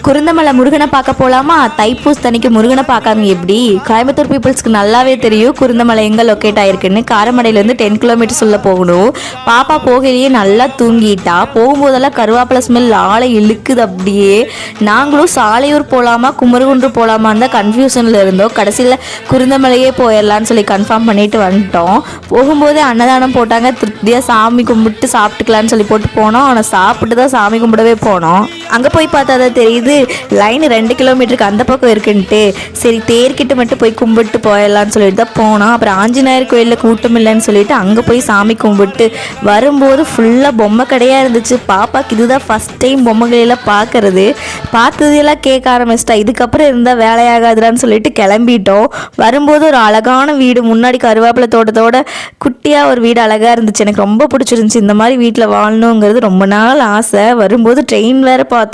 குருந்தமலை முருகனை பார்க்க போகலாமா? தைப்பூச தனிக்கு முருகனை பார்க்காம எப்படி? கோயம்புத்தூர் பீப்புள்ஸ்க்கு நல்லாவே தெரியும் குருந்தமலை எங்கே லொக்கேட் ஆகிருக்குன்னு. காரமடையிலேருந்து 10 கிலோமீட்டர்ஸ் உள்ள போகணும். பாப்பா போகையிலேயே நல்லா தூங்கிட்டா. போகும்போதெல்லாம் கருவேப்பிலை ஸ்மெல் ஆளை இழுக்குது அப்படியே. நாங்களும் சாலையூர் போகலாமா குமரகுன்று போகலாமான்னு தான் கன்ஃபியூஷனில் இருந்தோம். கடைசியில் குருந்தமலையே போயிடலான்னு சொல்லி கன்ஃபார்ம் பண்ணிட்டு வந்துட்டோம். போகும்போதே அன்னதானம் போட்டாங்க. திருப்தியாக சாமி கும்பிட்டு சாப்பிட்டுக்கலான்னு சொல்லி போட்டு போனோம். ஆனால் சாப்பிட்டு தான் சாமி கும்பிடவே போனோம். அங்கே போய் பார்த்தா தான் தெரியுது லைன் 2 கிலோமீட்டருக்கு அந்த பக்கம் இருக்குன்ட்டு. சரி தேர்கிட்ட மட்டும் போய் கும்பிட்டு போயிடலான்னு சொல்லிட்டு தான் போனோம். அப்புறம் ஆஞ்சநேயர் கோயிலில் கூட்டம் இல்லைன்னு சொல்லிட்டு அங்கே போய் சாமி கும்பிட்டு வரும்போது ஃபுல்லாக பொம்மை கடையாக இருந்துச்சு. பாப்பாக்கு இதுதான் ஃபஸ்ட் டைம் பொம்மைகளெல்லாம் பார்க்கறது. பார்த்ததெல்லாம் கேட்க ஆரம்பிச்சிட்டா. இதுக்கப்புறம் இருந்தால் வேலையாகாதுடான்னு சொல்லிட்டு கிளம்பிட்டோம். வரும்போது ஒரு அழகான வீடு, முன்னாடி கருவேப்பிலை தோட்டத்தோட குட்டியாக ஒரு வீடு அழகாக இருந்துச்சு. எனக்கு ரொம்ப பிடிச்சிருந்துச்சி. இந்த மாதிரி வீட்டில் வாழணுங்கிறது ரொம்ப நாள் ஆசை. வரும்போது ட்ரெயின் வேறு பார்த்தோம்.